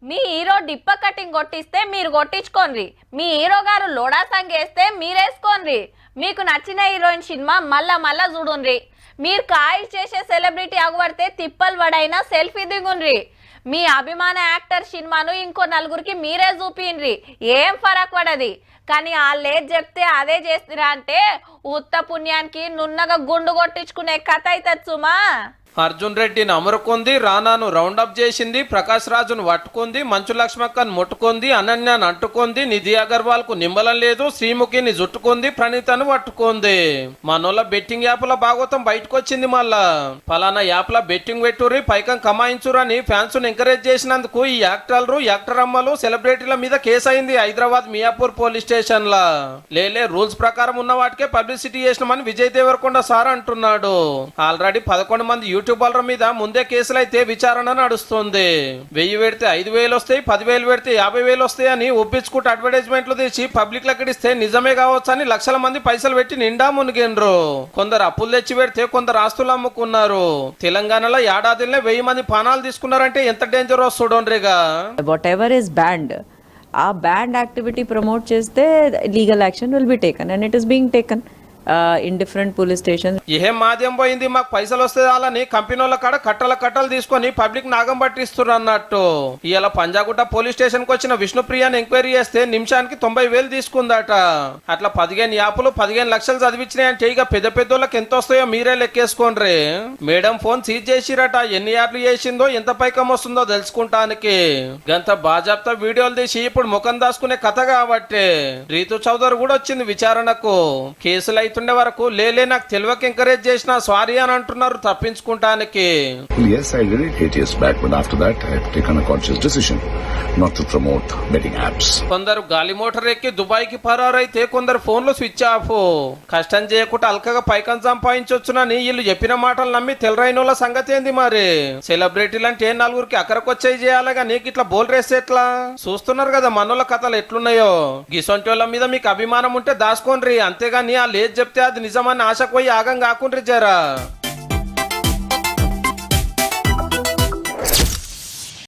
మీ hero డిప్ప cutting కొట్టిస్తే మీరు కొట్టించుకోండి, మీ hero గారు Lodha song వేస్తే మీరేసుకోండి. మీకు నచ్చిన హీరోయిన్ సినిమా మళ్ళా చూడుండ్రి. మీరు కాయలు చేసే సెలబ్రిటీ అగుపడితే తిప్పలు పడైనా సెల్ఫీ దిగుండ్రి. మీ అభిమాన యాక్టర్ సినిమాను ఇంకో నలుగురికి మీరే చూపిండ్రి, ఏం ఫరక్ పడది. కానీ వాళ్ళు ఏది చెప్తే అదే చేస్తురా అంటే ఉత్త పుణ్యానికి నున్నగా గుండు కొట్టించుకునే కథ అవుతుంది సుమా. అర్జున్ రెడ్డిని అమరుకుంది, రానాను రౌండప్ చేసింది, ప్రకాష్ రాజును పట్టుకుంది, మంచు లక్ష్మక్కను ముట్టుకుంది, అనన్యాను అంటుకుంది, నిధి అగర్వాల్ కు నిమ్మలం లేదు, శ్రీముఖిని జుట్టుకుంది, ప్రణీతను పట్టుకుంది. మనోళ్ళ బెట్టింగ్ యాప్ల భాగవతం బయటకు వచ్చింది. మళ్ళా ఫలానా యాప్ల బెట్టింగ్ పెట్టుర్రి పైకం కమాయించురని ఫ్యాన్స్ ను ఎంకరేజ్ చేసినందుకు ఈ యాక్టర్లు యాక్టర్ అమ్మలు సెలబ్రిటీల మీద కేసు అయింది హైదరాబాద్ మియాపూర్ పోలీస్ స్టేషన్ లా. లేలే రూల్స్ ప్రకారం ఉన్న వాటికే పబ్లిసిటీ చేసినామని విజయ్ దేవరకొండ సార్ అంటున్నాడు. ఆల్రెడీ 11 మంది యూట్యూబర్ల మీద ముందే కేసులు అయితే విచారణ నడుస్తుంది. 1000 పెడితే 5000 వస్తాయి, 10,000 పెడితే 50,000 వస్తాయి అని ఒప్పించుకుంటూ అడ్వర్టైజ్మెంట్లు తీసి పబ్లిక్ లకిడిస్తే నిజమే కావచ్చు అని లక్షల మంది పైసలు పెట్టి నిండా మునిగినరు. కొందరు అప్పులు తెచ్చి పెడితే కొందరు ఆస్తులు అమ్ముకున్నారు. తెలంగాణలో ఏడాదిలో 1000 మంది పానాలు తీసుకున్నారంటే ఎంత డేంజర్ చూడండిగా. వాట్ ఎవర్ ఇస్ బ్యాండ్, ఆ బ్యాండ్ యాక్టివిటీ ప్రమోట్ చేస్తే legal action will be taken and it is being taken in different police stations. ఏం మాధ్యం పోయింది, మాకు పైసలు వస్తే అలాని కంపెనీల కాడ కట్టలు తీసుకొని పబ్లిక్ నాగం పట్టిస్తున్నారు అన్నట్టు. ఇవాళ పంజాగుట్ట పోలీస్ స్టేషన్ కు వచ్చిన విష్ణుప్రియని ఎంక్వైరీ చేస్తే నిమిషానికి 90,000 తీసుకుందట. అట్లా 15 యాప్లు 15 లక్షలు చదివించినాయంటే ఇక పెద్ద పెద్దోళ్ళకి ఎంత వస్తాయో మీరే లెక్కేసుకోండి. మేడం ఫోన్ సీజ్ చేసిరట, ఎన్ని యాప్లు చేసిందో ఎంత పైకం వస్తుందో తెలుసుకుంటానికి. గంత బాజాప్తా వీడియోలు తీసి ఇప్పుడు ముఖం దాచుకునే కథ కాబట్టి రీతు చౌదరి కూడా వచ్చింది విచారణకు. కేసులు ఉండే వరకు లేలే నాకు తెలియక ఎంకరేజ్ చేసిన సారీ అని అంటున్నారు తప్పించుకుంటానికి. Yes, I agreed 8 years back, but after that I have taken a conscious decision not to promote betting apps. కొందరు గాలి మోటార్ ఎక్కి దుబాయ్ కి పరారైతే కొందరు ఫోన్లు స్విచ్ ఆఫ్. కష్టం చేయకుండా అల్కగా పైకం సంపాదించొచ్చునని వీళ్ళు చెప్పిన మాటలు నమ్మి తెలరైనోళ్ళ సంగతి ఏంది మరి. సెలబ్రిటీలు అంటే నలుగురికి అక్కడికొచ్చేయి చేయాలిగా, నీకు ఇట్లా బోల్ రేస్ ఎట్లా? చూస్తున్నారు కదా మనోళ్ళ కథలు ఎట్లున్నాయో. గిసొంటోళ్ళ మీద మీకు అభిమానం ఉంటే దాచుకోండి, అంతేగాని ఆ లేదు చెప్తే అది నిజమని ఆశకు పోయి ఆగం కాకుండా జరా.